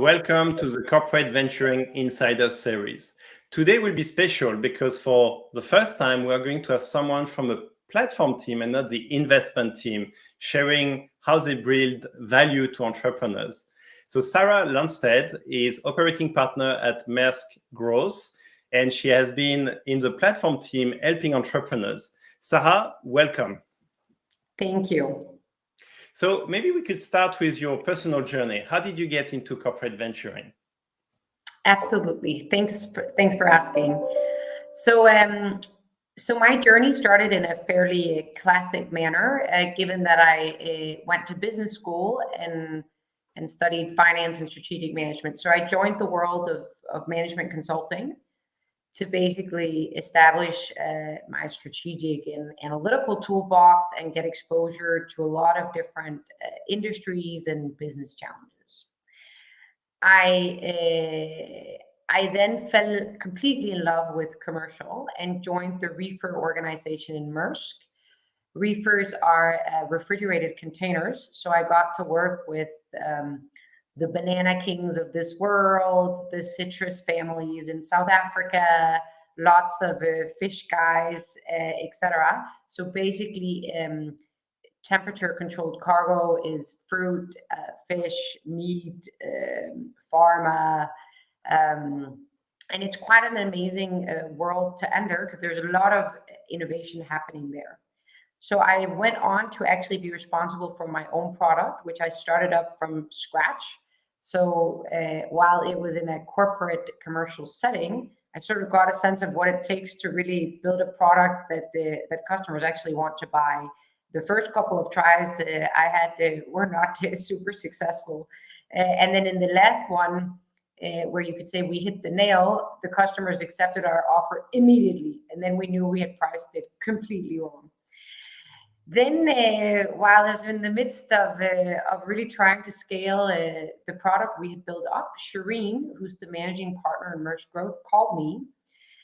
Welcome to the Corporate Venturing Insider series. Today will be special because for the first time, we are going to have someone from the platform team and not the investment team sharing how they build value to entrepreneurs. So Sarah Landsted is operating partner at Maersk Growth, and she has been in the platform team helping entrepreneurs. Sarah, welcome. Thank you. So maybe we could start with your personal journey. How did you get into corporate venturing? Absolutely. Thanks for asking. So my journey started in a fairly classic manner, given that I went to business school and studied finance and strategic management. So I joined the world of management consulting to basically establish my strategic and analytical toolbox and get exposure to a lot of different industries and business challenges. I then fell completely in love with commercial and joined the reefer organization in Maersk. Reefers are refrigerated containers, so I got to work with the banana kings of this world, the citrus families in South Africa, lots of fish guys, etc. So basically, temperature controlled cargo is fruit, fish, meat, pharma, and it's quite an amazing world to enter because there's a lot of innovation happening there. So I went on to actually be responsible for my own product, which I started up from scratch. So while it was in a corporate commercial setting, I sort of got a sense of what it takes to really build a product that customers actually want to buy. The first couple of tries I had were not super successful. And then in the last one, where you could say we hit the nail, the customers accepted our offer immediately. And then we knew we had priced it completely wrong. Then, while I was in the midst of really trying to scale the product we had built up, Shireen, who's the managing partner in Maersk Growth, called me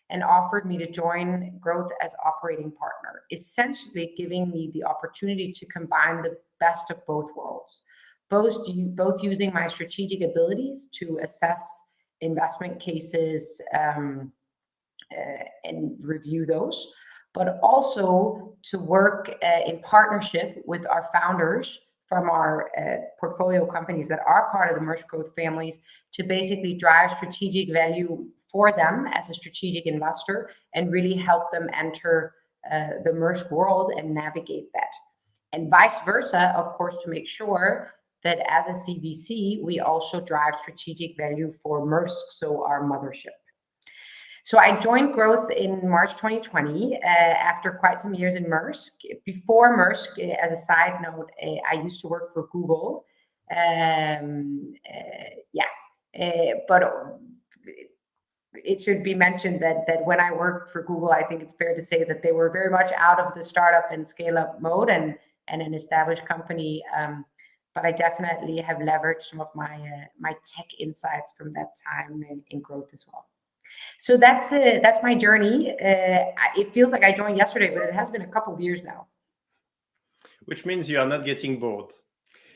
and offered me to join Growth as operating partner, essentially giving me the opportunity to combine the best of both worlds, both using my strategic abilities to assess investment cases and review those, but also to work in partnership with our founders from our portfolio companies that are part of the Maersk Growth families to basically drive strategic value for them as a strategic investor and really help them enter the Maersk world and navigate that. And vice versa, of course, to make sure that as a CVC, we also drive strategic value for Maersk, so our mothership. So I joined Growth in March 2020 after quite some years in Maersk. Before Maersk, as a side note, I used to work for Google. But it should be mentioned that when I worked for Google, I think it's fair to say that they were very much out of the startup and scale-up mode and an established company. But I definitely have leveraged some of my tech insights from that time in Growth as well. So that's my journey. It feels like I joined yesterday, but it has been a couple of years now. Which means you are not getting bored.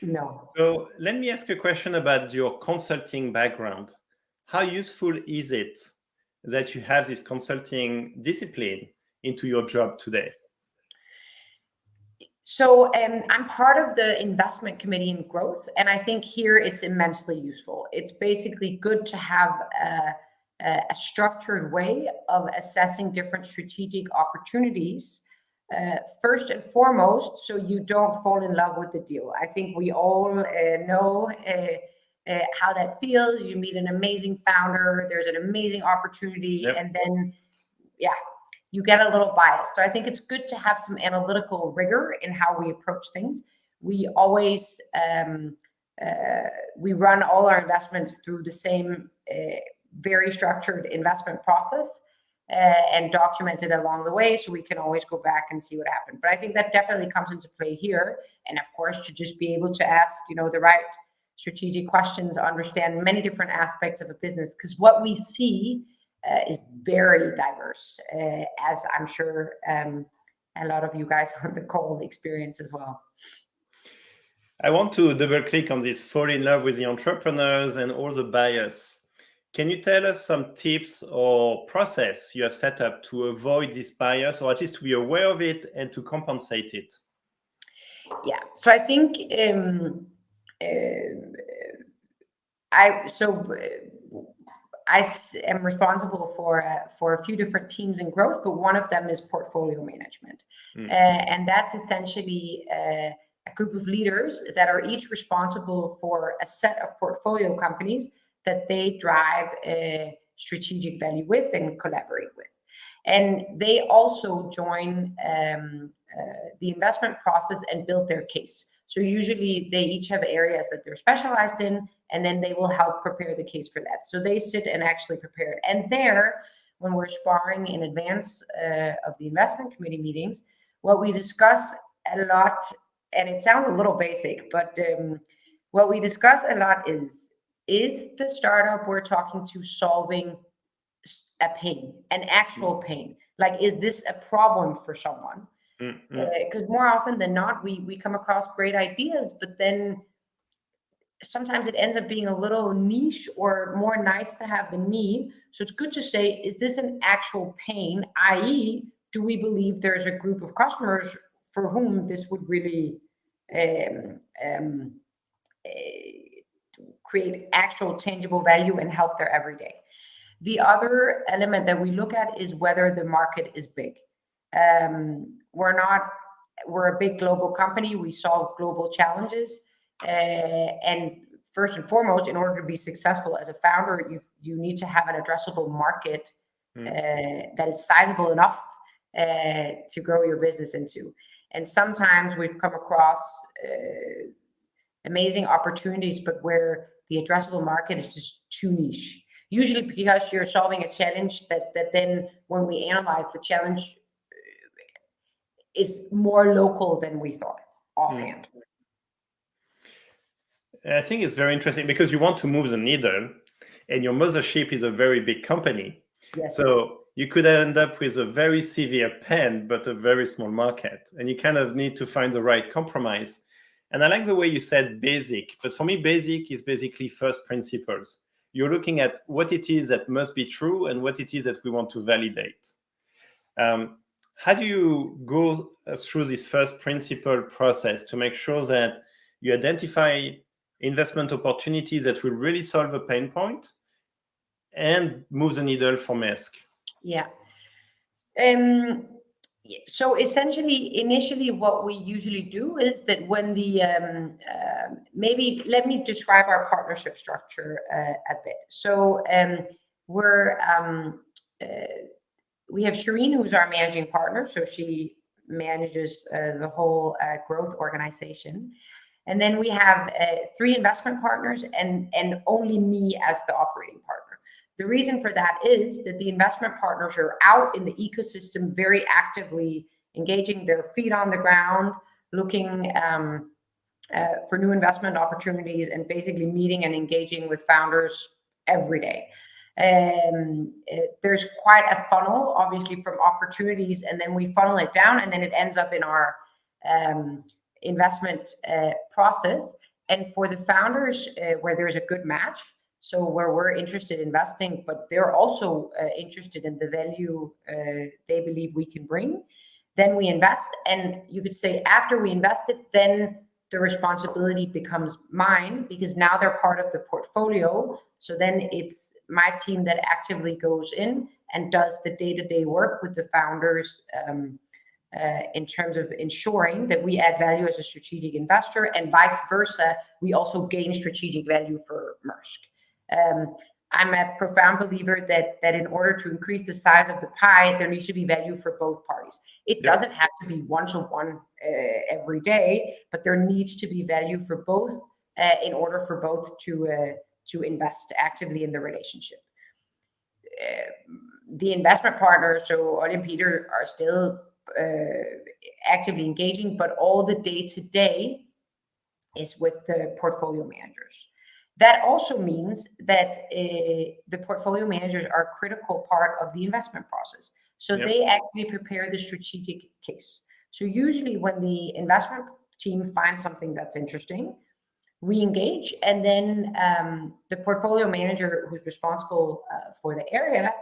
No. So let me ask a question about your consulting background. How useful is it that you have this consulting discipline into your job today? So I'm part of the investment committee in Growth, and I think here it's immensely useful. It's basically good to have a structured way of assessing different strategic opportunities, first and foremost, so you don't fall in love with the deal. I think we all know how that feels. You meet an amazing founder, there's an amazing opportunity, yep. And then, you get a little biased. So I think it's good to have some analytical rigor in how we approach things. We always, we run all our investments through the same very structured investment process and document it along the way, so we can always go back and see what happened. But I think that definitely comes into play here. And of course, to just be able to ask, the right strategic questions, understand many different aspects of a business, because what we see is very diverse, as I'm sure a lot of you guys on the call experience as well. I want to double click on this fall in love with the entrepreneurs and all the bias. Can you tell us some tips or process you have set up to avoid this bias, or at least to be aware of it and to compensate it? Yeah, so I think am responsible for a few different teams in growth, but one of them is portfolio management, and that's essentially a group of leaders that are each responsible for a set of portfolio companies that they drive strategic value with and collaborate with, and they also join the investment process and build their case. So usually they each have areas that they're specialized in, and then they will help prepare the case for that. So they sit and actually prepare it. And there, when we're sparring in advance of the investment committee meetings, what we discuss a lot, and it sounds a little basic, but what we discuss a lot is the startup we're talking to solving a pain, an actual pain? Like, is this a problem for someone? Because more often than not, we come across great ideas, but then sometimes it ends up being a little niche or more nice to have than need. So it's good to say, is this an actual pain? I.e., do we believe there's a group of customers for whom this would really create actual tangible value and help their everyday? The other element that we look at is whether the market is big. We're a big global company. We solve global challenges. And first and foremost, in order to be successful as a founder, you need to have an addressable market that is sizable enough to grow your business into. And sometimes we've come across amazing opportunities, but where the addressable market is just too niche. Usually because you're solving a challenge that then when we analyze the challenge is more local than we thought offhand. I think it's very interesting because you want to move the needle and your mothership is a very big company. Yes. So you could end up with a very severe pen, but a very small market. And you kind of need to find the right compromise. And I like the way you said basic, but for me, basic is basically first principles. You're looking at what it is that must be true and what it is that we want to validate. How do you go through this first principle process to make sure that you identify investment opportunities that will really solve a pain point and move the needle for Maersk? Yeah. So essentially, initially, what we usually do is that when the maybe let me describe our partnership structure a bit. So we have Shireen, who's our managing partner. So she manages the whole growth organization. And then we have 3 investment partners and only me as the operating partner. The reason for that is that the investment partners are out in the ecosystem very actively engaging, their feet on the ground, looking for new investment opportunities and basically meeting and engaging with founders every day. There's quite a funnel, obviously, from opportunities, and then we funnel it down, and then it ends up in our investment process. And for the founders where there's a good match, so where we're interested in investing, but they're also interested in the value they believe we can bring, then we invest. And you could say after we invested, then the responsibility becomes mine because now they're part of the portfolio. So then it's my team that actively goes in and does the day-to-day work with the founders in terms of ensuring that we add value as a strategic investor, and vice versa, we also gain strategic value for Maersk. I'm a profound believer that in order to increase the size of the pie, there needs to be value for both parties. It doesn't have to be one-to-one every day, but there needs to be value for both in order for both to invest actively in the relationship. The investment partners, so Ollie and Peter, are still actively engaging, but all the day-to-day is with the portfolio managers. That also means that the portfolio managers are a critical part of the investment process. So they actually prepare the strategic case. So usually when the investment team finds something that's interesting, we engage, and then the portfolio manager who's responsible for the area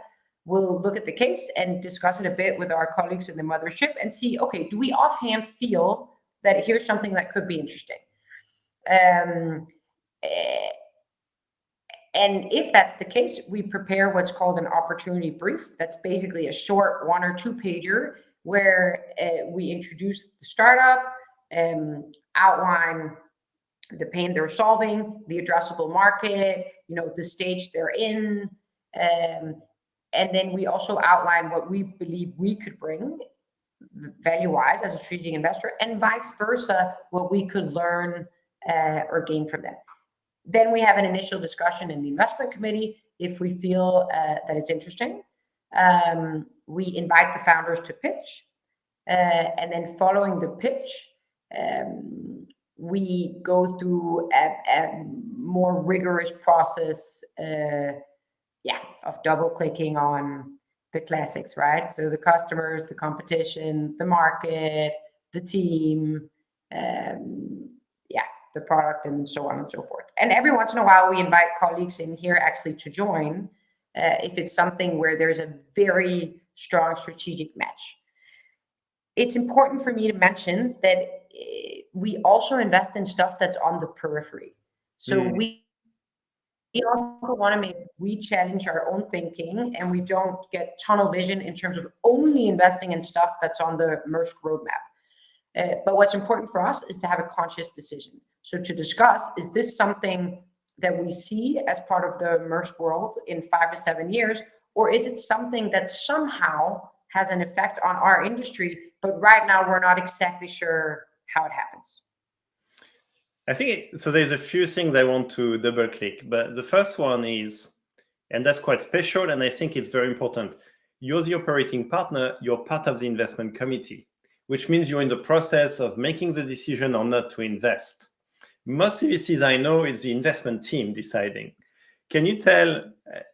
will look at the case and discuss it a bit with our colleagues in the mothership and see, okay, do we offhand feel that here's something that could be interesting? And if that's the case, we prepare what's called an opportunity brief. That's basically a short 1 or 2 pager where we introduce the startup, outline the pain they're solving, the addressable market, the stage they're in. And then we also outline what we believe we could bring value-wise as a strategic investor, and vice versa, what we could learn or gain from them. Then we have an initial discussion in the investment committee if we feel that it's interesting. We invite the founders to pitch, and then following the pitch, we go through a more rigorous process of double clicking on the classics, right? So the customers, the competition, the market, the team, the product, and so on and so forth. And every once in a while, we invite colleagues in here actually to join if it's something where there's a very strong strategic match. It's important for me to mention that we also invest in stuff that's on the periphery. So we also want to we challenge our own thinking, and we don't get tunnel vision in terms of only investing in stuff that's on the Maersk roadmap. But what's important for us is to have a conscious decision. So to discuss, is this something that we see as part of the Maersk world in 5 to 7 years, or is it something that somehow has an effect on our industry, but right now we're not exactly sure how it happens? I think so. There's a few things I want to double click, but the first one is, and that's quite special, and I think it's very important. You're the operating partner, you're part of the investment committee, which means you're in the process of making the decision or not to invest. Most CVCs I know is the investment team deciding. Can you tell,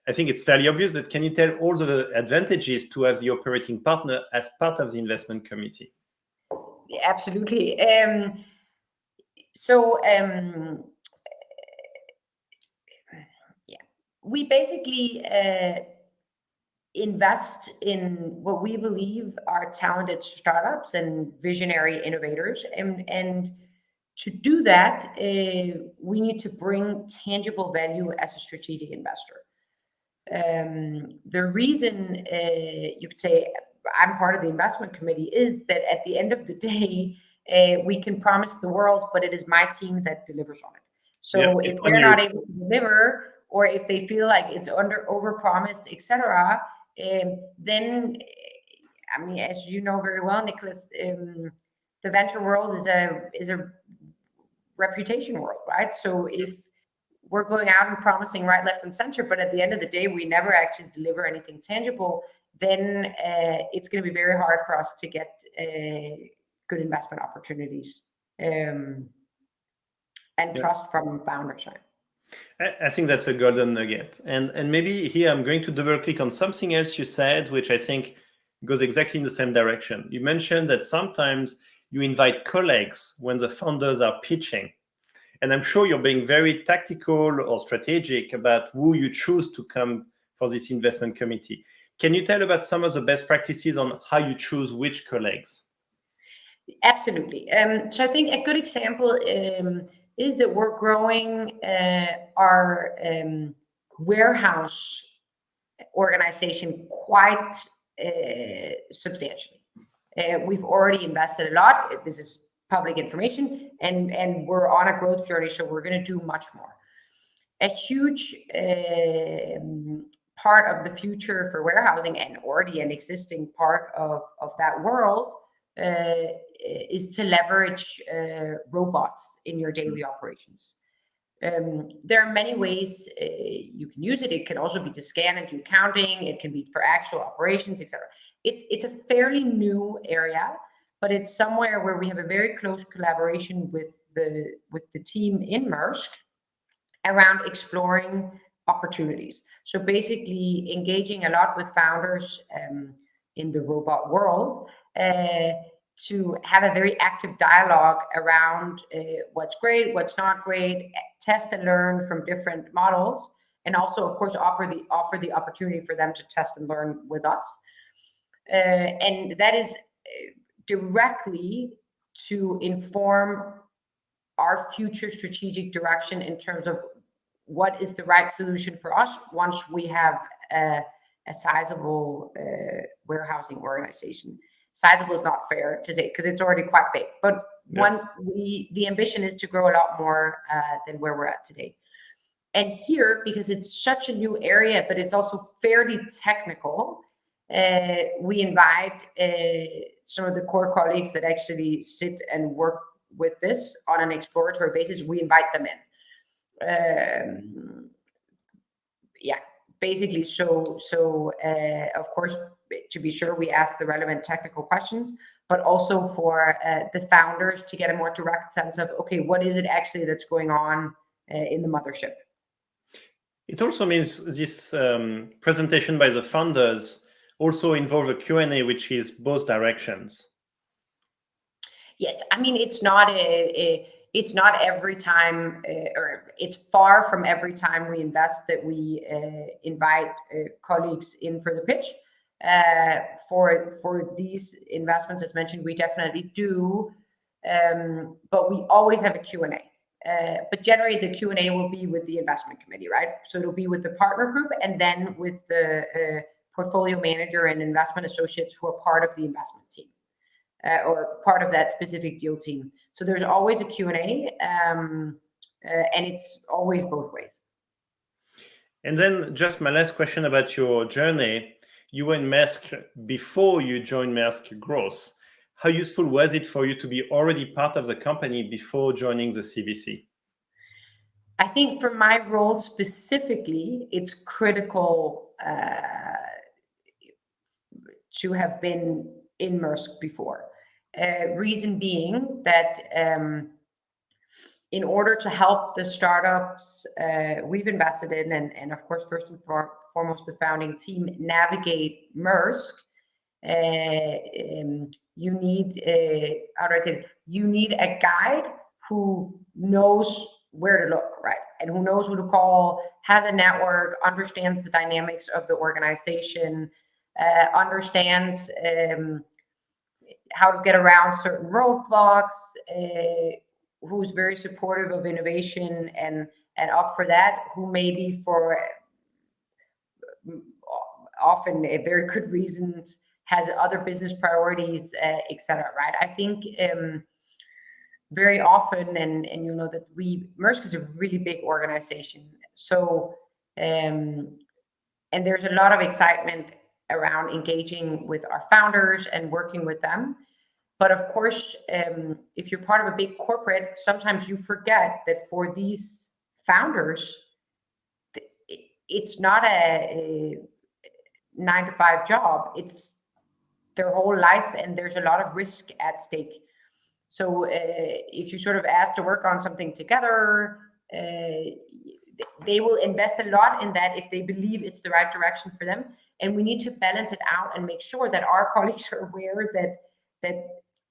I think it's fairly obvious, but can you tell all the advantages to have the operating partner as part of the investment committee? Absolutely. We basically invest in what we believe are talented startups and visionary innovators. And to do that, we need to bring tangible value as a strategic investor. The reason you could say I'm part of the investment committee is that at the end of the day, we can promise the world, but it is my team that delivers on it. So if they're not able to deliver, or if they feel like it's overpromised, etc., then, I mean, as you know very well, Nicholas, the venture world is a reputation world, right? So if we're going out and promising right, left, and center, but at the end of the day, we never actually deliver anything tangible, then it's going to be very hard for us to get good investment opportunities and trust from founders. I think that's a golden nugget. And maybe here I'm going to double click on something else you said, which I think goes exactly in the same direction. You mentioned that sometimes you invite colleagues when the founders are pitching. And I'm sure you're being very tactical or strategic about who you choose to come for this investment committee. Can you tell about some of the best practices on how you choose which colleagues? Absolutely. So I think a good example is that we're growing our warehouse organization quite substantially. We've already invested a lot. This is public information, and we're on a growth journey, so we're going to do much more. A huge part of the future for warehousing, and already an existing part of that world, is to leverage robots in your daily operations. There are many ways you can use it. It can also be to scan and do counting. It can be for actual operations, etc. It's a fairly new area, but it's somewhere where we have a very close collaboration with the team in Maersk around exploring opportunities. So basically engaging a lot with founders in the robot world to have a very active dialogue around what's great, what's not great, test and learn from different models, and also, of course, offer the opportunity for them to test and learn with us. And that is directly to inform our future strategic direction in terms of what is the right solution for us once we have a sizable warehousing organization. Sizable is not fair to say because it's already quite big, but the ambition is to grow a lot more than where we're at today. And here, because it's such a new area, but it's also fairly technical, we invite some of the core colleagues that actually sit and work with this on an exploratory basis. We invite them in. Basically, so of course, to be sure, we ask the relevant technical questions, but also for the founders to get a more direct sense of, okay, what is it actually that's going on in the mothership? It also means this presentation by the founders also involve a Q&A, which is both directions. Yes, I mean, it's not every time, or it's far from every time we invest that we invite colleagues in for the pitch. For these investments, as mentioned, we definitely do, but we always have a Q&A. But generally, the Q&A will be with the investment committee, right? So it'll be with the partner group and then with the portfolio manager and investment associates who are part of the investment team. Or part of that specific deal team. So there's always a Q&A, and it's always both ways. And then just my last question about your journey. You were in Maersk before you joined Maersk Growth. How useful was it for you to be already part of the company before joining the CVC? I think for my role specifically, it's critical to have been in Maersk before. Reason being that in order to help the startups we've invested in, and of course, first and foremost, the founding team navigate Maersk, you need you need a guide who knows where to look, right? And who knows who to call, has a network, understands the dynamics of the organization, understands how to get around certain roadblocks, who's very supportive of innovation and up for that, who maybe for often a very good reasons has other business priorities, etc. Right? I think very often, and you know that Maersk is a really big organization, so and there's a lot of excitement around engaging with our founders and working with them. But of course, if you're part of a big corporate, sometimes you forget that for these founders, it's not a 9-to-5 job. It's their whole life, and there's a lot of risk at stake. So if you sort of ask to work on something together, they will invest a lot in that if they believe it's the right direction for them. And we need to balance it out and make sure that our colleagues are aware that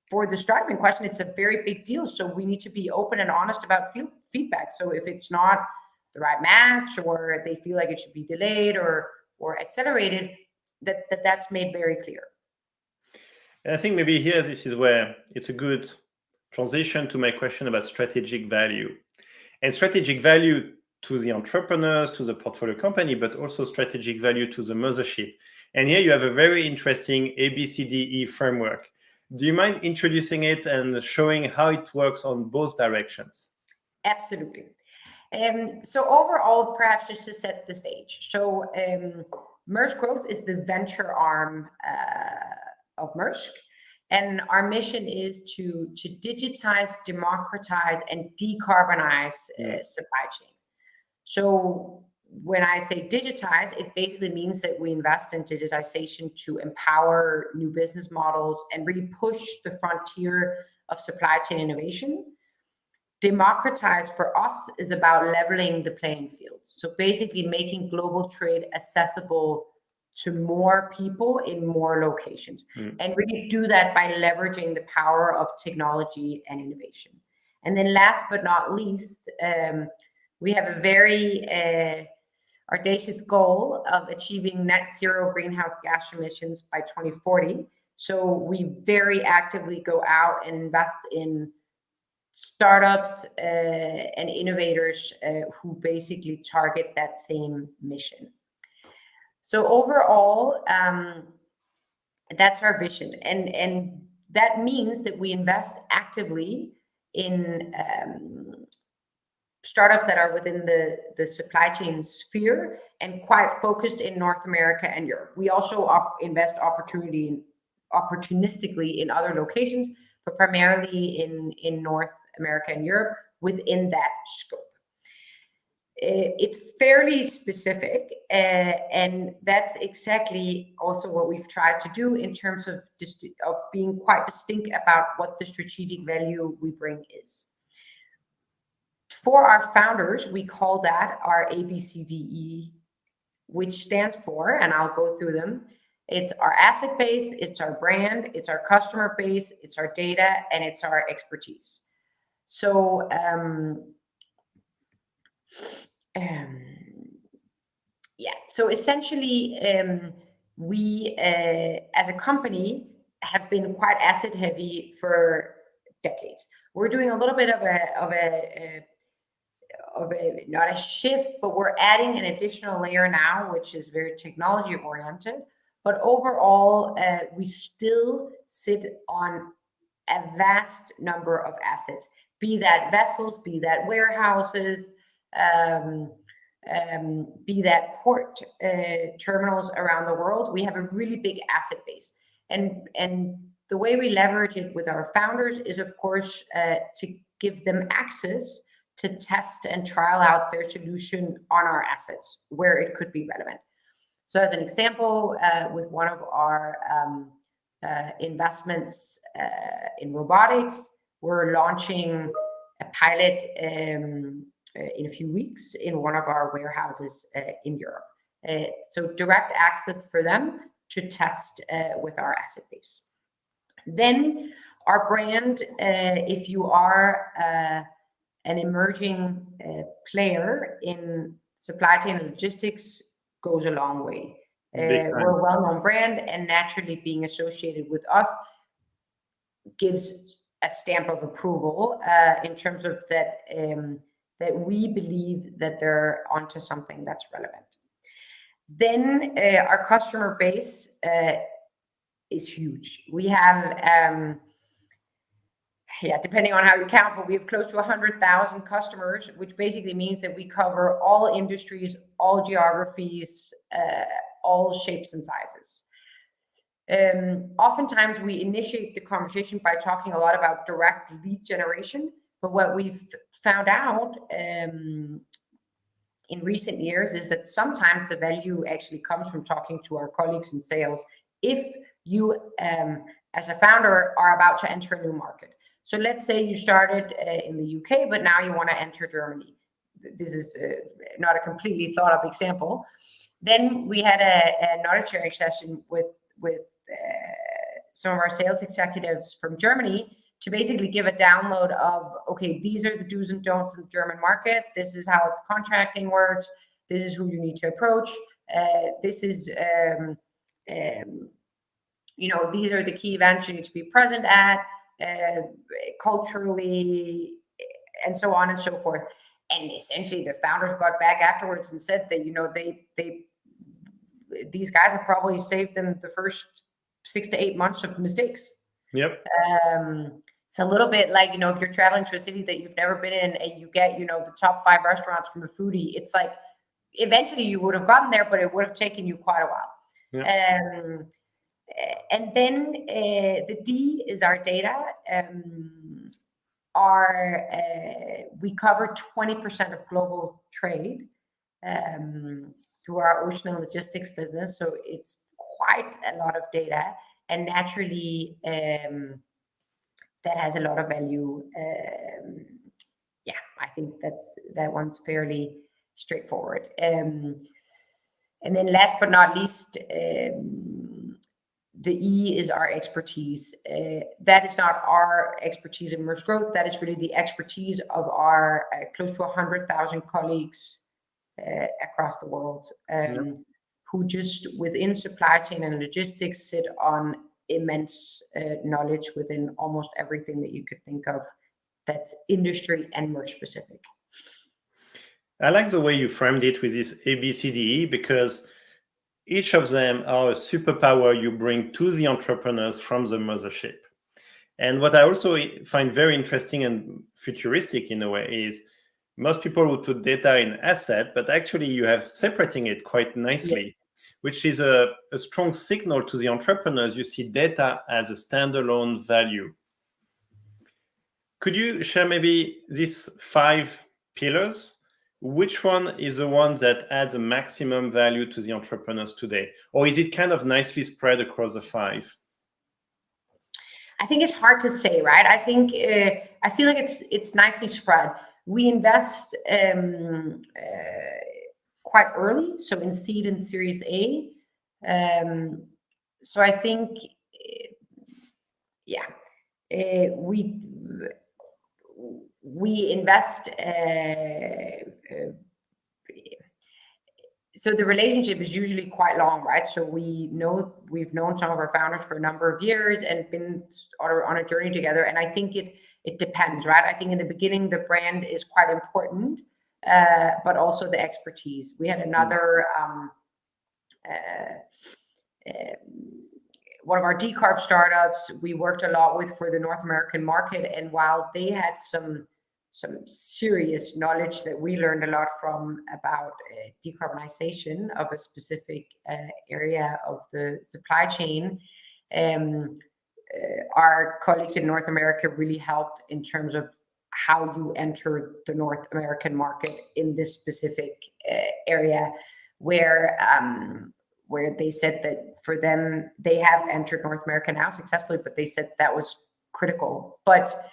for the startup in question, it's a very big deal. So we need to be open and honest about feedback. So if it's not the right match, or they feel like it should be delayed or accelerated, that's made very clear. And I think maybe here, this is where it's a good transition to my question about strategic value. And strategic value to the entrepreneurs, to the portfolio company, but also strategic value to the mothership. And here you have a very interesting ABCDE framework. Do you mind introducing it and showing how it works on both directions? Absolutely. So overall, perhaps just to set the stage. So Maersk Growth is the venture arm of Maersk. And our mission is to digitize, democratize, and decarbonize supply chain. So when I say digitize, it basically means that we invest in digitization to empower new business models and really push the frontier of supply chain innovation. Democratize for us is about leveling the playing field. So basically making global trade accessible to more people in more locations, and really do that by leveraging the power of technology and innovation. And then last but not least, we have a very audacious goal of achieving net zero greenhouse gas emissions by 2040. So we very actively go out and invest in startups and innovators who basically target that same mission. So overall, that's our vision, and that means that we invest actively in startups that are within the supply chain sphere and quite focused in North America and Europe. We also invest opportunistically in other locations, but primarily in North America and Europe within that scope. It's fairly specific, and that's exactly also what we've tried to do in terms of being quite distinct about what the strategic value we bring is. For our founders, we call that our ABCDE, which stands for, and I'll go through them, it's our asset base, it's our brand, it's our customer base, it's our data, and it's our expertise. So so essentially, we as a company have been quite asset heavy for decades. We're doing a little bit of a not a shift, but we're adding an additional layer now, which is very technology oriented. But overall, we still sit on a vast number of assets, be that vessels, be that warehouses, be that port terminals around the world. We have a really big asset base, and the way we leverage it with our founders is, of course, to give them access to test and trial out their solution on our assets where it could be relevant. So as an example, with one of our investments in robotics, we're launching a pilot in a few weeks in one of our warehouses in Europe. So direct access for them to test with our asset base. Then our brand, if you are an emerging player in supply chain and logistics, goes a long way. We're a well-known brand, and naturally being associated with us gives a stamp of approval in terms of that that we believe that they're onto something that's relevant. Then our customer base is huge. We have depending on how you count, but we have close to 100,000 customers, which basically means that we cover all industries, all geographies, all shapes and sizes. Oftentimes we initiate the conversation by talking a lot about direct lead generation, but what we've found out in recent years is that sometimes the value actually comes from talking to our colleagues in sales if you as a founder are about to enter a new market. So let's say you started in the UK, but now you want to enter Germany. This is not a completely thought up example. Then we had a knowledge sharing session with some of our sales executives from Germany to basically give a download of, okay, these are the do's and don'ts in the German market. This is how contracting works. This is who you need to approach. This is, these are the key events you need to be present at. Culturally, and so on and so forth. And essentially the founders got back afterwards and said that these guys have probably saved them the first 6 to 8 months of mistakes. Yep. It's a little bit like, if you're traveling to a city that you've never been in and you get, the top 5 restaurants from a foodie, it's like eventually you would have gotten there, but it would have taken you quite a while. Yep. And then the D is our data. We cover 20% of global trade through our ocean and logistics business. So it's quite a lot of data, and naturally that has a lot of value. I think that one's fairly straightforward. And then last but not least, the E is our expertise. That is not our expertise in Maersk Growth. That is really the expertise of our close to 100,000 colleagues across the world, who just within supply chain and logistics sit on immense knowledge within almost everything that you could think of that's industry and Maersk specific. I like the way you framed it with this ABCDE, because each of them are a superpower you bring to the entrepreneurs from the mothership. And what I also find very interesting and futuristic in a way is most people would put data in asset, but actually you have separating it quite nicely, which is a strong signal to the entrepreneurs. You see data as a standalone value. Could you share maybe these 5 pillars? Which one is the one that adds a maximum value to the entrepreneurs today? Or is it kind of nicely spread across the 5? I think it's hard to say, right? I think I feel like it's nicely spread. We invest quite early, so in seed and Series A. So I think, we invest. So the relationship is usually quite long, right? So we've known some of our founders for a number of years and been on a journey together. And I think it depends, right? I think in the beginning, the brand is quite important, but also the expertise. We had another, one of our decarb startups we worked a lot with for the North American market. And while they had some serious knowledge that we learned a lot from about decarbonization of a specific area of the supply chain, our colleagues in North America really helped in terms of how you enter the North American market in this specific area, where they said that for them, they have entered North America now successfully, but they said that was critical. But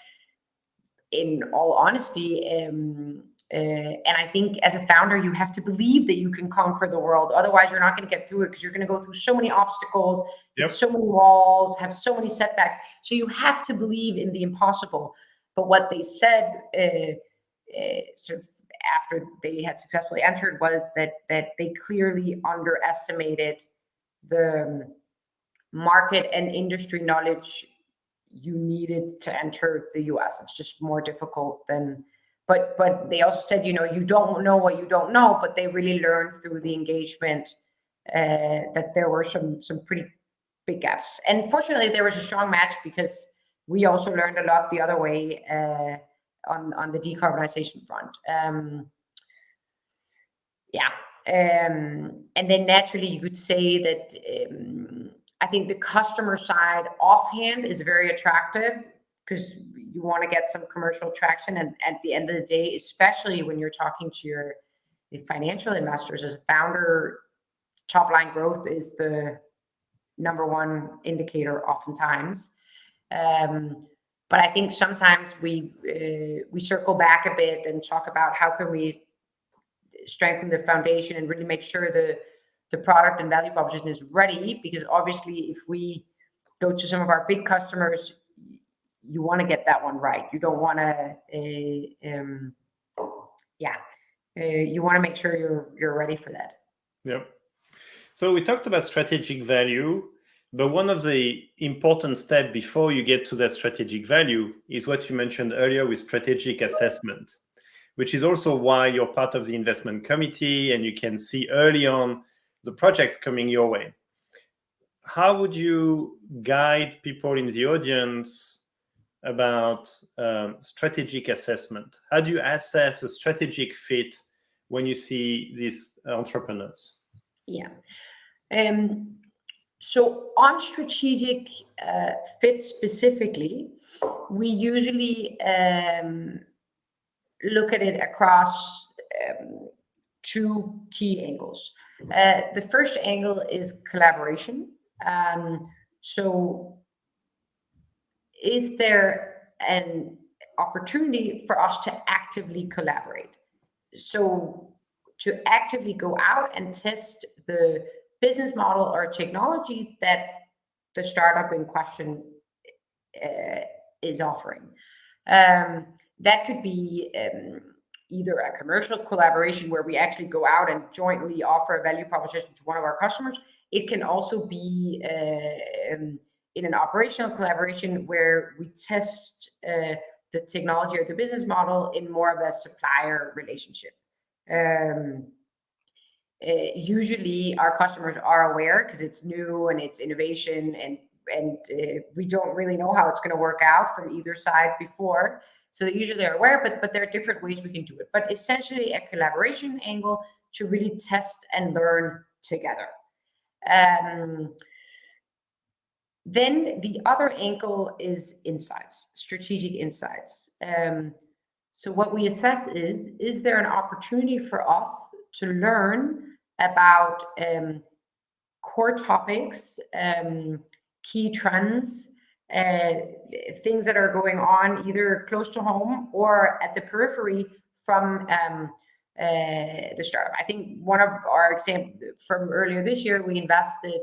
in all honesty, and I think as a founder, you have to believe that you can conquer the world. Otherwise, you're not going to get through it, because you're going to go through so many obstacles, hit so many walls, have so many setbacks. So you have to believe in the impossible. But what they said, sort of after they had successfully entered, was that they clearly underestimated the market and industry knowledge you needed to enter the US. It's just more difficult than, but they also said, you don't know what you don't know, but they really learned through the engagement that there were some pretty big gaps. And fortunately, there was a strong match, because we also learned a lot the other way on the decarbonization front. And then naturally, you could say that I think the customer side offhand is very attractive, because you want to get some commercial traction. And at the end of the day, especially when you're talking to your financial investors as a founder, top line growth is the number one indicator oftentimes. But I think sometimes we circle back a bit and talk about how can we strengthen the foundation and really make sure the product and value proposition is ready, because obviously if we go to some of our big customers, you want to get that one right. You don't want to, you want to make sure you're ready for that. Yep. So we talked about strategic value, but one of the important steps before you get to that strategic value is what you mentioned earlier with strategic assessment, which is also why you're part of the investment committee and you can see early on the projects coming your way. How would you guide people in the audience about strategic assessment? How do you assess a strategic fit when you see these entrepreneurs? Yeah. So on strategic fit specifically, we usually look at it across 2 key angles. The first angle is collaboration. So is there an opportunity for us to actively collaborate? So to actively go out and test the business model or technology that the startup in question is offering. That could be either a commercial collaboration where we actually go out and jointly offer a value proposition to one of our customers. It can also be in an operational collaboration where we test the technology or the business model in more of a supplier relationship. Usually our customers are aware because it's new and it's innovation, and we don't really know how it's going to work out from either side before. So they usually are aware, but there are different ways we can do it. But essentially a collaboration angle to really test and learn together. Then the other angle is insights, strategic insights. So what we assess is there an opportunity for us to learn about core topics, key trends, things that are going on either close to home or at the periphery from the startup. I think one of our examples from earlier this year, we invested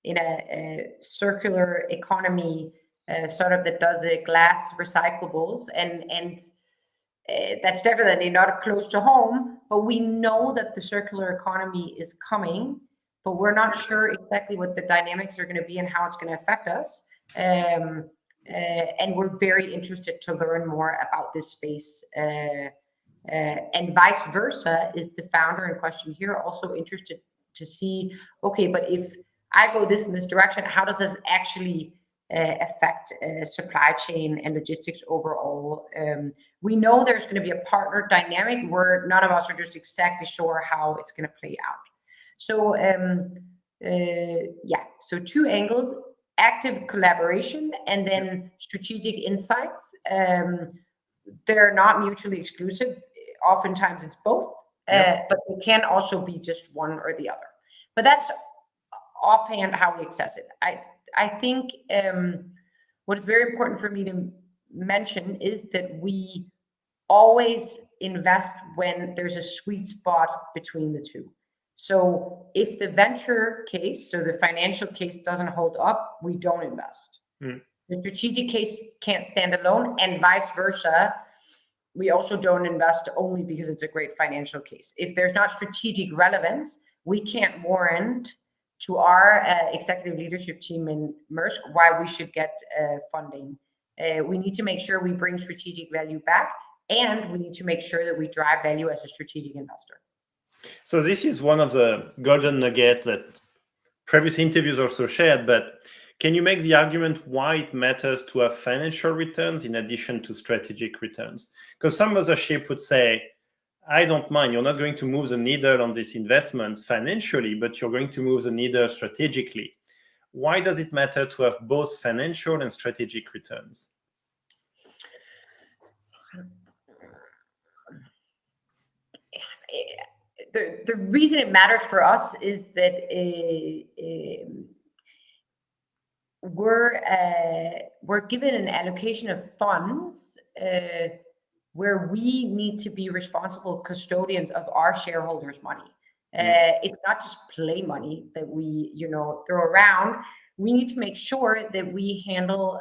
in a circular economy startup that does glass recyclables, and that's definitely not close to home, but we know that the circular economy is coming, but we're not sure exactly what the dynamics are going to be and how it's going to affect us. And we're very interested to learn more about this space. And vice versa, is the founder in question here also interested to see, okay, but if I go this in this direction, how does this actually affect supply chain and logistics overall? We know there's going to be a partner dynamic where none of us are just exactly sure how it's going to play out. So so two angles: active collaboration and then strategic insights. They're not mutually exclusive. Oftentimes it's both, but it can also be just one or the other. But that's offhand how we assess it. I think what is very important for me to mention is that we always invest when there's a sweet spot between the two. So if the venture case, so the financial case, doesn't hold up, we don't invest. The strategic case can't stand alone, and vice versa. We also don't invest only because it's a great financial case. If there's not strategic relevance, we can't warrant to our executive leadership team in Maersk why we should get funding. We need to make sure we bring strategic value back, and we need to make sure that we drive value as a strategic investor. So this is one of the golden nuggets that previous interviews also shared, but can you make the argument why it matters to have financial returns in addition to strategic returns? Because some mothership would say, I don't mind, you're not going to move the needle on these investments financially, but you're going to move the needle strategically. Why does it matter to have both financial and strategic returns? The reason it matters for us is that we're given an allocation of funds where we need to be responsible custodians of our shareholders' money. It's not just play money that we throw around. We need to make sure that we handle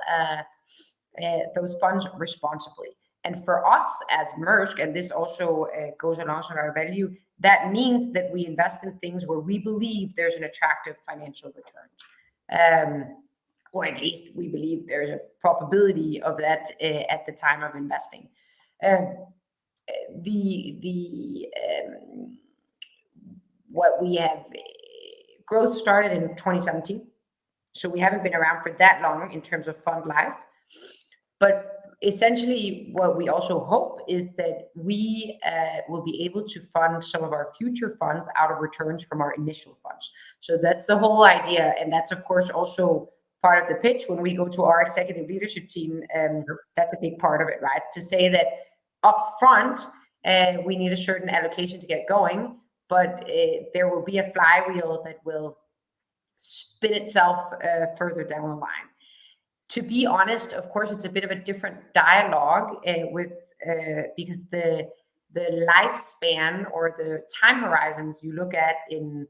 those funds responsibly. And for us as Maersk, and this also goes alongside our value, that means that we invest in things where we believe there's an attractive financial return. Or at least we believe there's a probability of that at the time of investing. What we have, growth started in 2017, so we haven't been around for that long in terms of fund life. But essentially, what we also hope is that we will be able to fund some of our future funds out of returns from our initial funds. So that's the whole idea, and that's of course also part of the pitch when we go to our executive leadership team. That's a big part of it, right? To say that up front, we need a certain allocation to get going, but there will be a flywheel that will spin itself further down the line. To be honest, of course, it's a bit of a different dialogue because the lifespan or the time horizons you look at in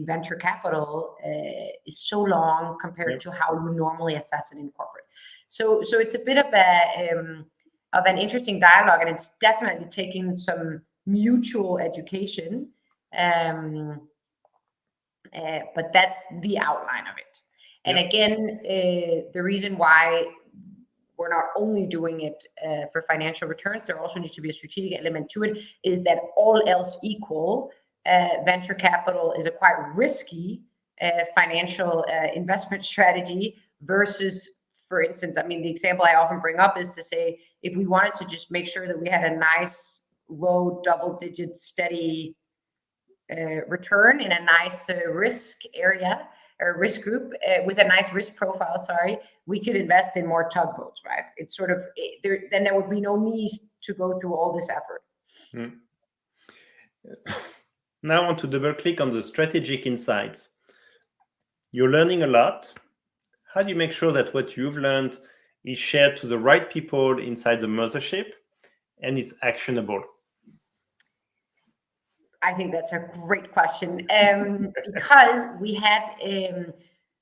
venture capital is so long compared to how you normally assess it in corporate. So it's a bit of an interesting dialogue, and it's definitely taking some mutual education. But that's the outline of it. And again, the reason why we're not only doing it for financial returns, there also needs to be a strategic element to it, is that all else equal, venture capital is a quite risky financial investment strategy versus, for instance, I mean, the example I often bring up is to say, if we wanted to just make sure that we had a nice low double-digit steady return in a nice risk area or risk group with a nice risk profile, we could invest in more tugboats, right? It's sort of, then there would be no need to go through all this effort. Now I want to double click on the strategic insights. You're learning a lot. How do you make sure that what you've learned is shared to the right people inside the mothership and is actionable? I think that's a great question, because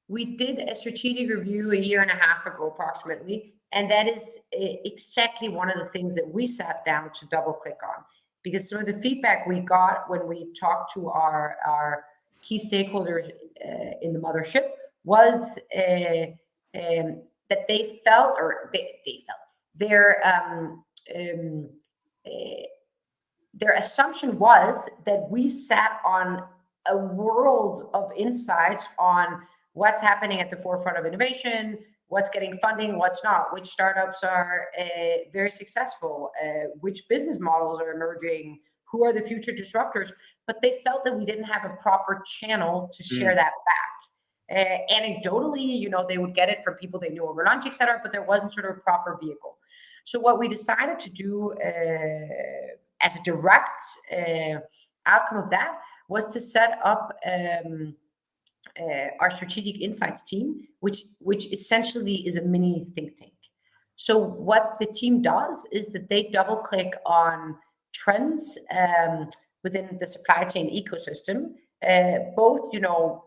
we did a strategic review a year and a half ago, approximately, and that is exactly one of the things that we sat down to double click on, because some of the feedback we got when we talked to our key stakeholders in the mothership was that they felt, or they felt their assumption was that we sat on a world of insights on what's happening at the forefront of innovation, what's getting funding, what's not, which startups are very successful, which business models are emerging, who are the future disruptors. But they felt that we didn't have a proper channel to share that back. Anecdotally, they would get it from people they knew over lunch, etc., but there wasn't sort of a proper vehicle. So what we decided to do as a direct outcome of that was to set up our strategic insights team, which essentially is a mini think tank. So what the team does is that they double click on trends within the supply chain ecosystem, both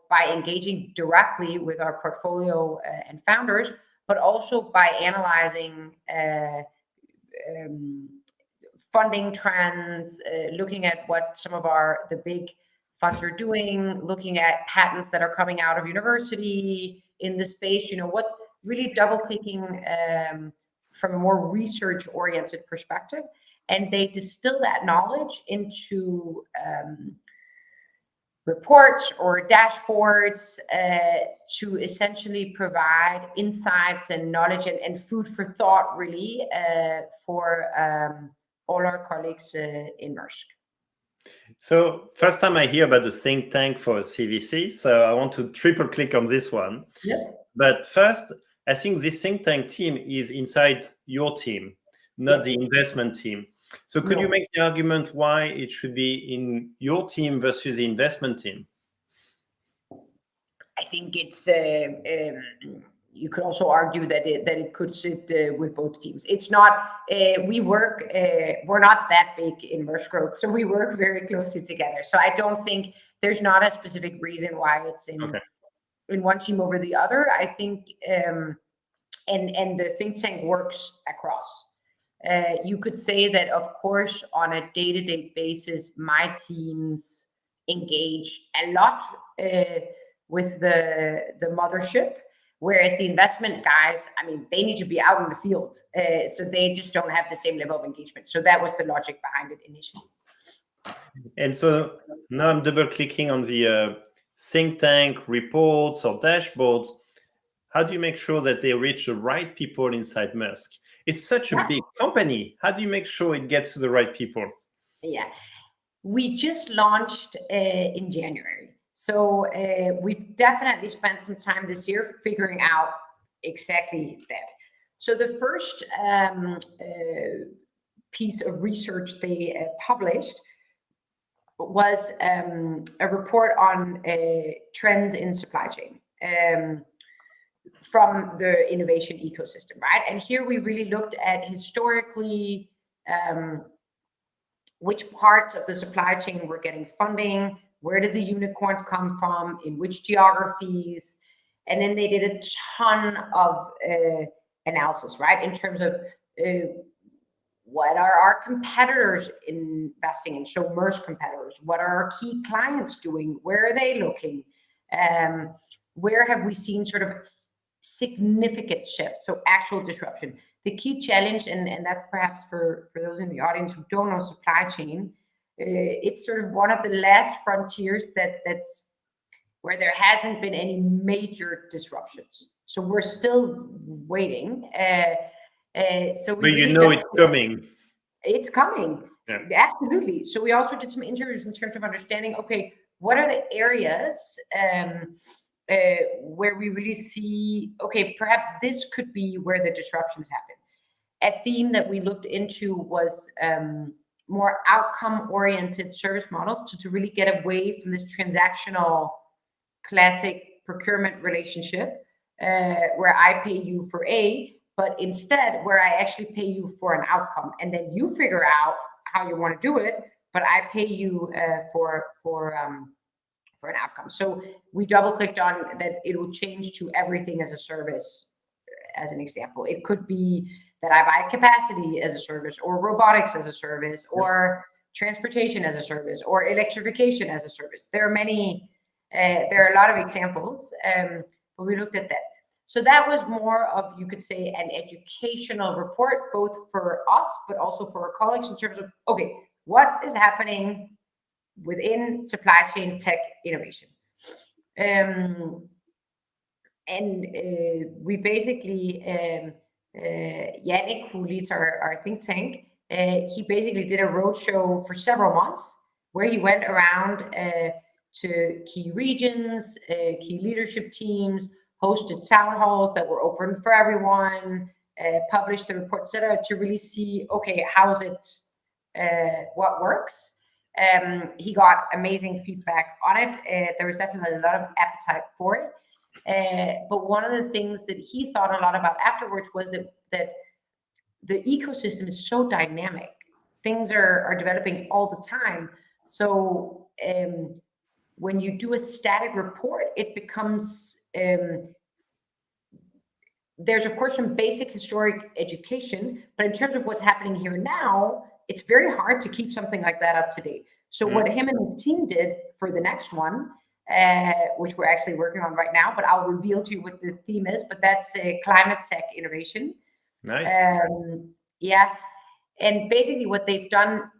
by engaging directly with our portfolio and founders, but also by analyzing funding trends, looking at what some of the big funds are doing, looking at patents that are coming out of university in the space, what's really double clicking from a more research oriented perspective. And they distill that knowledge into reports or dashboards to essentially provide insights and knowledge and food for thought, really, for all our colleagues in Maersk. So first time I hear about the think tank for CVC, so I want to triple click on this one. Yes. But first, I think this think tank team is inside your team, not the investment team. So could you make the argument why it should be in your team versus the investment team? I think it's you could also argue that it could sit with both teams. It's not we're not that big in Maersk Growth, so we work very closely together. So I don't think there's not a specific reason why it's in one team over the other. I think and the think tank works across. You could say that, of course, on a day-to-day basis, my teams engage a lot with the mothership, whereas the investment guys, I mean, they need to be out in the field, so they just don't have the same level of engagement. So that was the logic behind it initially. And so now I'm double clicking on the think tank reports or dashboards. How do you make sure that they reach the right people inside Maersk? It's such a big company. How do you make sure it gets to the right people? Yeah, we just launched in January. So we've definitely spent some time this year figuring out exactly that. So the first piece of research they published was a report on trends in supply chain from the innovation ecosystem, right? And here we really looked at historically which parts of the supply chain were getting funding, where did the unicorns come from, in which geographies, and then they did a ton of analysis, right, in terms of what are our competitors investing in? So Maersk competitors, what are our key clients doing? Where are they looking? Where have we seen sort of significant shifts? So actual disruption. The key challenge, and that's perhaps for those in the audience who don't know supply chain, it's sort of one of the last frontiers that's where there hasn't been any major disruptions. So we're still waiting. So but you know it's coming. It's coming. Yeah. Absolutely. So we also did some interviews in terms of understanding, okay, what are the areas where we really see, okay, perhaps this could be where the disruptions happen. A theme that we looked into was more outcome-oriented service models to really get away from this transactional classic procurement relationship where I pay you for A, but instead where I actually pay you for an outcome, and then you figure out how you want to do it, but I pay you for an outcome. So we double clicked on that. It will change to everything as a service. As an example, it could be that I buy capacity as a service, or robotics as a service, or transportation as a service, or electrification as a service. There are many. There are a lot of examples, but we looked at that. So that was more of, you could say, an educational report, both for us, but also for our colleagues in terms of, okay, what is happening within supply chain tech innovation? We basically, Yannick, who leads our think tank, he basically did a roadshow for several months where he went around to key regions, key leadership teams, hosted town halls that were open for everyone, published the report, etc., to really see, okay, how's it, what works. He got amazing feedback on it. There was definitely a lot of appetite for it. But one of the things that he thought a lot about afterwards was that the ecosystem is so dynamic. Things are developing all the time. So when you do a static report, it becomes, there's of course some basic historic education, but in terms of what's happening here now, it's very hard to keep something like that up to date. So what him and his team did for the next one, which we're actually working on right now, but I'll reveal to you what the theme is, but that's climate tech innovation. Nice. Yeah. And basically what they've done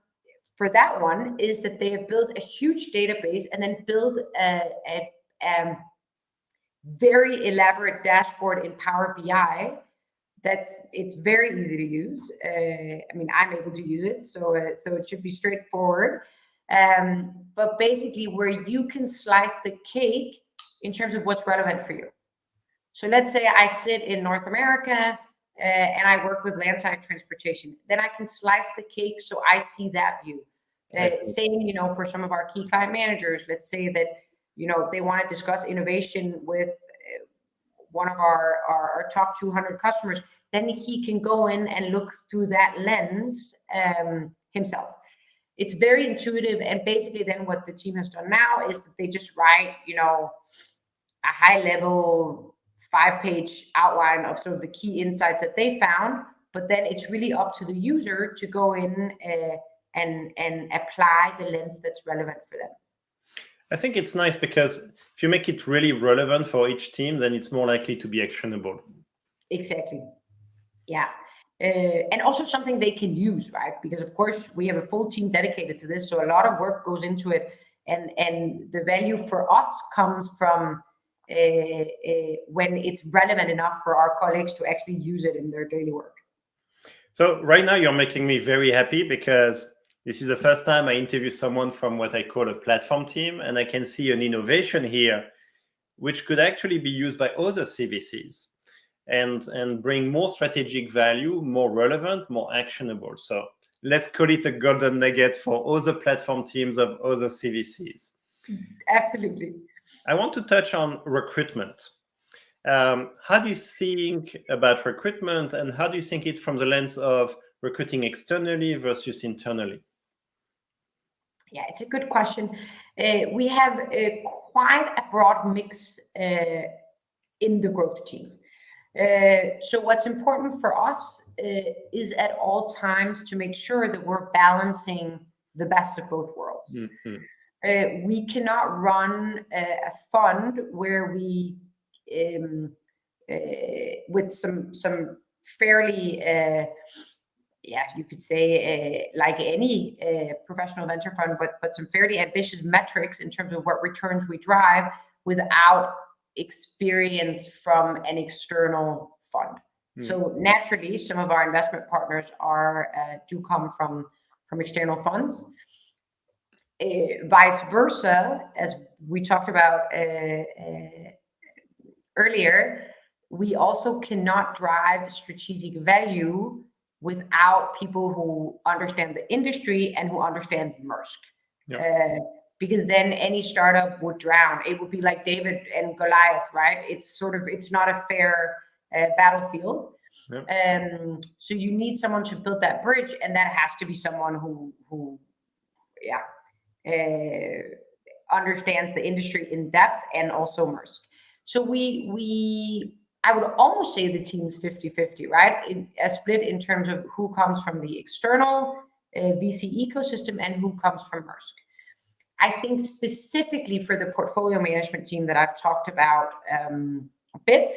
for that one is that they have built a huge database and then built a very elaborate dashboard in Power BI. It's very easy to use. I mean, I'm able to use it, so it should be straightforward. But basically where you can slice the cake in terms of what's relevant for you. So let's say I sit in North America and I work with landside transportation. Then I can slice the cake so I see that view. Same, for some of our key client managers, let's say that, they want to discuss innovation with one of our top 200 customers, then he can go in and look through that lens himself. It's very intuitive. And basically then what the team has done now is that they just write, a high level 5-page outline of sort of the key insights that they found, but then it's really up to the user to go in and apply the lens that's relevant for them. I think it's nice because if you make it really relevant for each team, then it's more likely to be actionable. Exactly. Yeah. And also something they can use, right? Because of course we have a full team dedicated to this. So a lot of work goes into it. And the value for us comes from when it's relevant enough for our colleagues to actually use it in their daily work. So right now you're making me very happy because this is the first time I interview someone from what I call a platform team, and I can see an innovation here which could actually be used by other CVCs and bring more strategic value, more relevant, more actionable. So let's call it a golden nugget for other platform teams of other CVCs. Absolutely. I want to touch on recruitment. How do you think about recruitment, and how do you think it from the lens of recruiting externally versus internally? Yeah, it's a good question. We have quite a broad mix in the growth team. So what's important for us is at all times to make sure that we're balancing the best of both worlds. Mm-hmm. We cannot run a fund where we, with some fairly, you could say like any professional venture fund, but some fairly ambitious metrics in terms of what returns we drive without experience from an external fund. So naturally, some of our investment partners do come from external funds. Vice versa, as we talked about earlier, we also cannot drive strategic value without people who understand the industry and who understand Maersk. Yeah. Because then any startup would drown. It would be like David and Goliath, right? It's not a fair battlefield. Yeah. So you need someone to build that bridge, and that has to be someone who understands the industry in depth and also Maersk. So I would almost say the team's 50-50, right? A split in terms of who comes from the external VC ecosystem and who comes from Maersk. I think specifically for the portfolio management team that I've talked about a bit,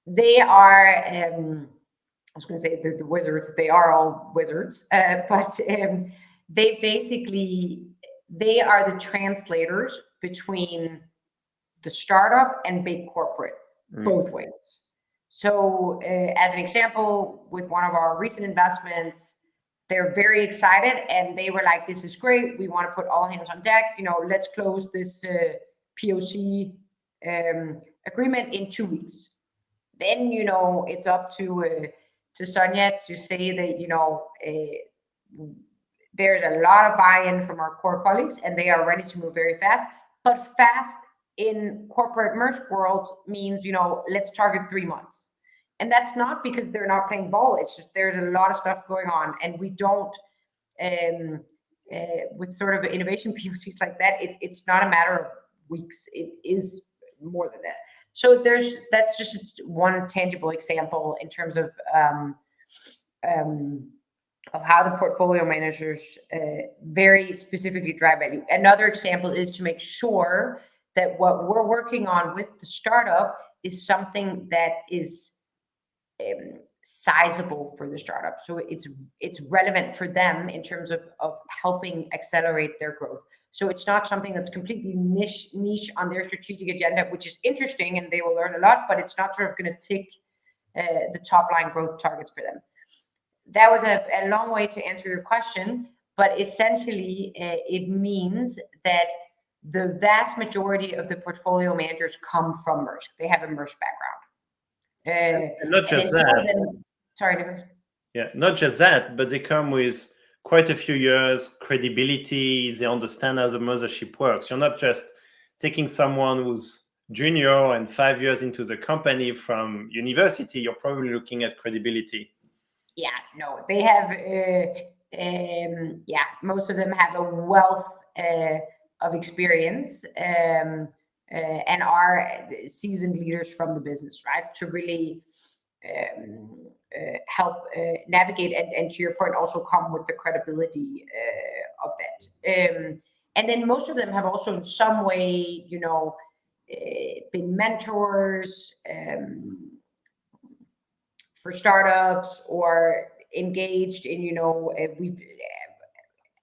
they are, I was going to say the wizards, they are all wizards, but they are the translators between the startup and big corporate, both ways. So as an example, with one of our recent investments, they're very excited and they were like, this is great. We want to put all hands on deck. Let's close this POC agreement in 2 weeks. Then, it's up to Sonia to say that, there's a lot of buy-in from our core colleagues and they are ready to move very fast. But fast in corporate Maersk world means, let's target 3 months. And that's not because they're not playing ball. It's just there's a lot of stuff going on. And we don't, with sort of innovation POCs like that, it's not a matter of weeks. It is more than that. So that's just one tangible example in terms of how the portfolio managers very specifically drive value. Another example is to make sure that what we're working on with the startup is something that is sizable for the startup. So it's relevant for them in terms of helping accelerate their growth. So it's not something that's completely niche on their strategic agenda, which is interesting and they will learn a lot, but it's not sort of going to tick the top line growth targets for them. That was a long way to answer your question, but essentially it means that the vast majority of the portfolio managers come from Maersk. They have a Maersk background. And not just that. Sorry, Nicholas. Yeah, not just that, but they come with quite a few years credibility. They understand how the mothership works. You're not just taking someone who's junior and 5 years into the company from university. You're probably looking at credibility. Yeah, no, they have, most of them have a wealth of experience and are seasoned leaders from the business, right? To really help navigate and to your point, also come with the credibility of that. And then most of them have also in some way, been mentors, for startups or engaged in, we've,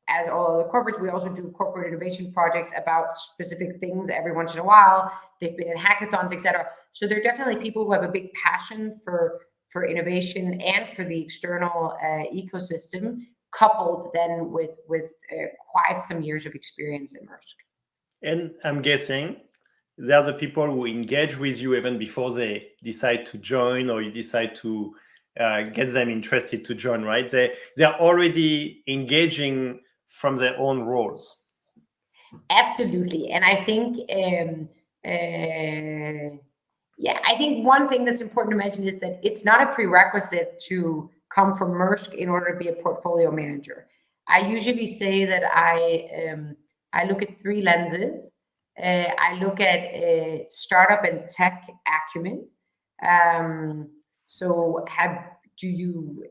as all other corporates, we also do corporate innovation projects about specific things every once in a while. They've been in hackathons, etc. So they're definitely people who have a big passion for innovation and for the external ecosystem, coupled then with quite some years of experience in Maersk. And I'm guessing they're the people who engage with you even before they decide to join or you decide to get them interested to join, right? They're already engaging from their own roles. Absolutely. And I think, I think one thing that's important to mention is that it's not a prerequisite to come from Maersk in order to be a portfolio manager. I usually say that I look at three lenses. I look at startup and tech acumen. So have you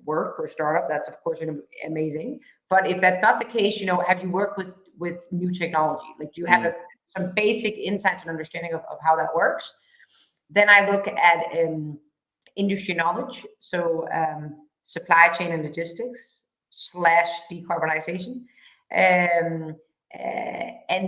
worked for a startup? That's of course amazing. But if that's not the case, have you worked with new technology? Like, do you have some basic insights and understanding of how that works? Then I look at industry knowledge, so supply chain and logistics / decarbonization. And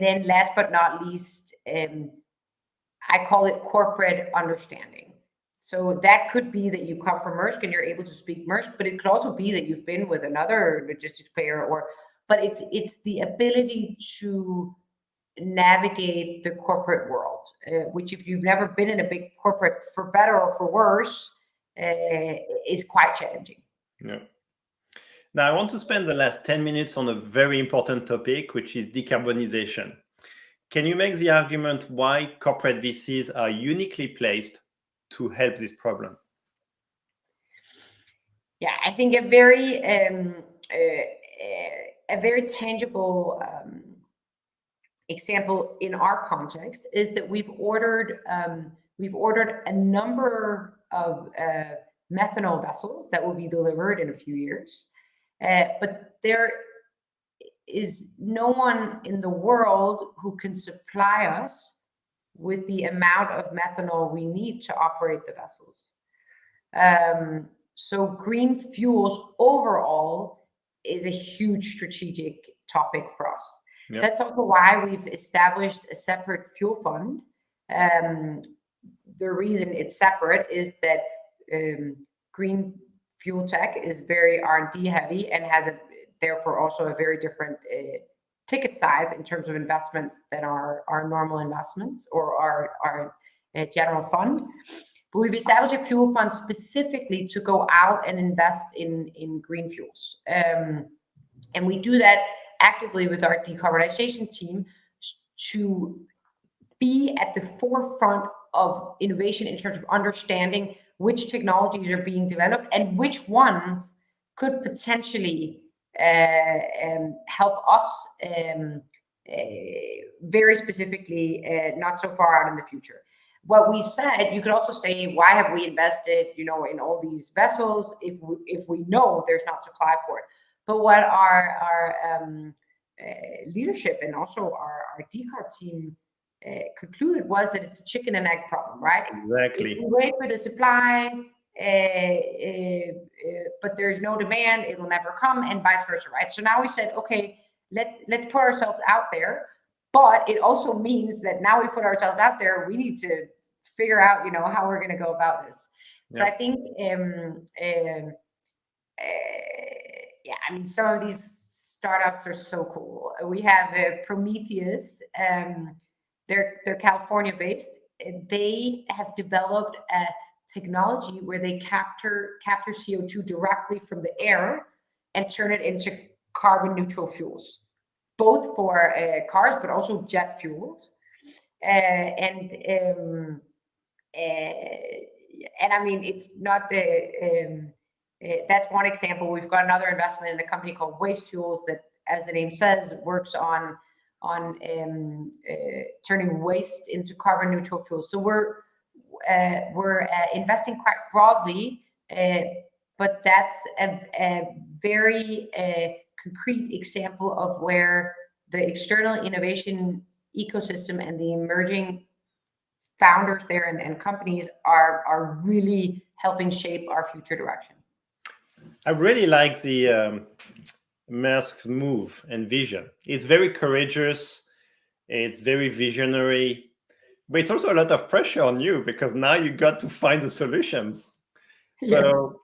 then last but not least, I call it corporate understanding. So that could be that you come from Maersk and you're able to speak Maersk, but it could also be that you've been with another logistics player, but it's the ability to navigate the corporate world, which if you've never been in a big corporate, for better or for worse, is quite challenging. Yeah. Now, I want to spend the last 10 minutes on a very important topic, which is decarbonization. Can you make the argument why corporate VCs are uniquely placed to help this problem? Yeah, I think a very tangible example in our context is that we've ordered a number of methanol vessels that will be delivered in a few years, but there is no one in the world who can supply us with the amount of methanol we need to operate the vessels. So green fuels overall is a huge strategic topic for us. Yep. That's also why we've established a separate fuel fund. The reason it's separate is that green fuel tech is very R&D heavy and has therefore also a very different ticket size in terms of investments than our normal investments or our general fund. But we've established a fuel fund specifically to go out and invest in green fuels. And we do that actively with our decarbonization team to be at the forefront of innovation in terms of understanding which technologies are being developed and which ones could potentially help us very specifically not so far out in the future. What we said, you could also say, why have we invested, in all these vessels if we know there's not supply for it? But what our leadership and also our decarb team concluded was that it's a chicken and egg problem, right? Exactly. If we wait for the supply, but there's no demand, it will never come, and vice versa, right? So now we said, okay, let's put ourselves out there, but it also means that now we put ourselves out there, we need to figure out, how we're going to go about this. So I think, some of these startups are so cool. We have Prometheus. They're California based. They have developed a technology where they capture CO2 directly from the air and turn it into carbon neutral fuels, both for cars, but also jet fuels. It's not that's one example. We've got another investment in a company called Waste Fuels that, as the name says, works on turning waste into carbon neutral fuels. So we're investing quite broadly, but that's a very concrete example of where the external innovation ecosystem and the emerging founders there and companies are really helping shape our future direction. I really like the Maersk move and vision. It's very courageous, it's very visionary, but it's also a lot of pressure on you because now you got to find the solutions. So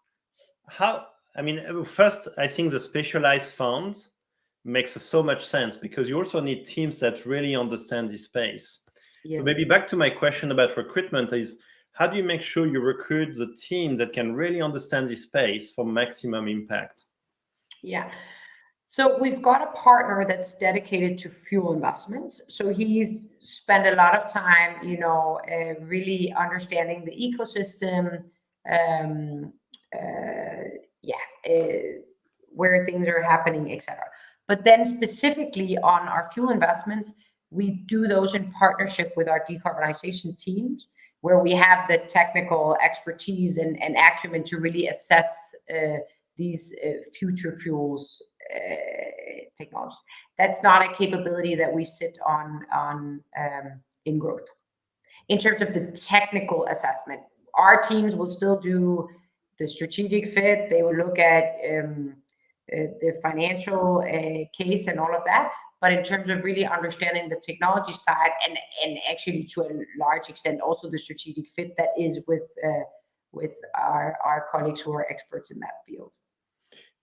first, I think the specialized funds makes so much sense because you also need teams that really understand this space. Yes. So maybe back to my question about recruitment is, how do you make sure you recruit the team that can really understand this space for maximum impact? Yeah. So we've got a partner that's dedicated to fuel investments. So he's spent a lot of time, really understanding the ecosystem. where things are happening, etc. But then specifically on our fuel investments, we do those in partnership with our decarbonization teams, where we have the technical expertise and acumen to really assess these future fuels technologies. That's not a capability that we sit on in growth. In terms of the technical assessment, our teams will still do the strategic fit. They will look at the financial case and all of that. But in terms of really understanding the technology side and actually to a large extent also the strategic fit, that is with our colleagues who are experts in that field.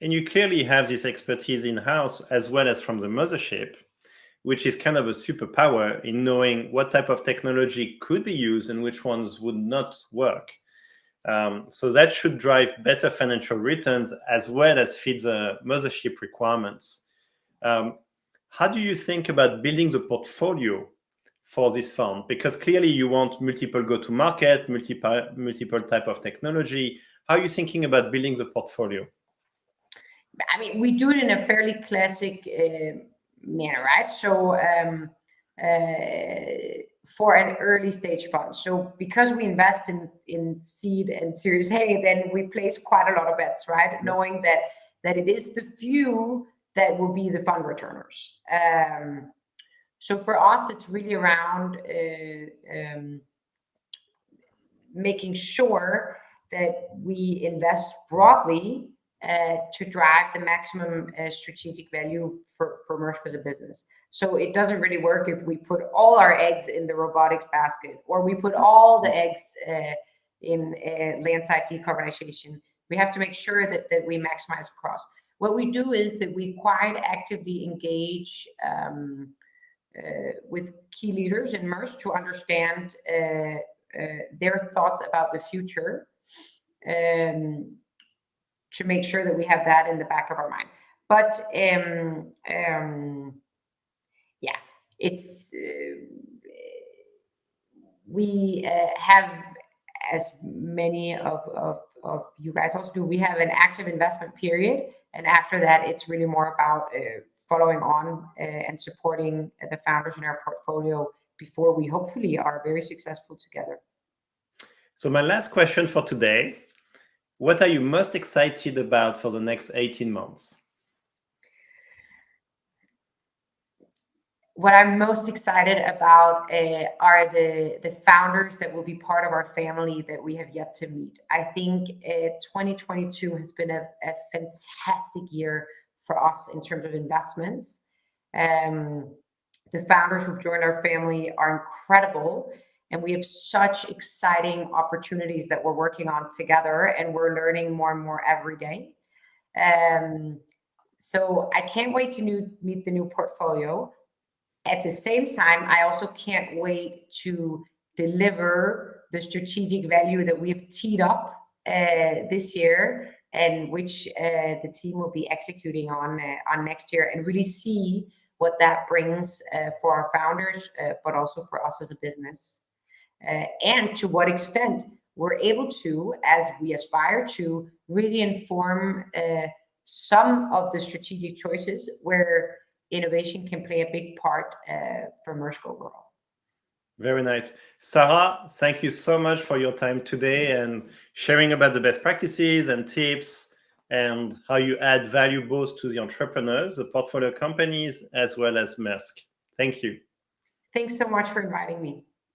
And you clearly have this expertise in-house as well as from the mothership, which is kind of a superpower in knowing what type of technology could be used and which ones would not work. So that should drive better financial returns as well as feed the mothership requirements. How do you think about building the portfolio for this fund? Because clearly you want multiple go-to-market, multiple type of technology. How are you thinking about building the portfolio? I mean, we do it in a fairly classic manner, right? So for an early stage fund. So because we invest in seed and Series A, then we place quite a lot of bets, right? Mm-hmm. Knowing that it is the few that will be the fund returners. So for us, it's really around making sure that we invest broadly to drive the maximum strategic value for Maersk as a business. So it doesn't really work if we put all our eggs in the robotics basket, or we put all the eggs in landside decarbonization. We have to make sure that we maximize across. What we do is that we quite actively engage with key leaders in Maersk to understand their thoughts about the future, to make sure that we have that in the back of our mind. But yeah, it's we have, as many of you guys also do, we have an active investment period, and after that it's really more about following on and supporting the founders in our portfolio before we hopefully are very successful together. So my last question for today: what are you most excited about for the next 18 months? What I'm most excited about are the founders that will be part of our family that we have yet to meet. I think 2022 has been a fantastic year for us in terms of investments. The founders who've joined our family are incredible, and we have such exciting opportunities that we're working on together, and we're learning more and more every day. So I can't wait to meet the new portfolio. At the same time, I also can't wait to deliver the strategic value that we have teed up this year, and which the team will be executing on next year, and really see what that brings for our founders, but also for us as a business. And to what extent we're able to, as we aspire to, really inform some of the strategic choices where innovation can play a big part for Maersk overall. Very nice. Sarah, thank you so much for your time today and sharing about the best practices and tips and how you add value both to the entrepreneurs, the portfolio companies, as well as Maersk. Thank you. Thanks so much for inviting me.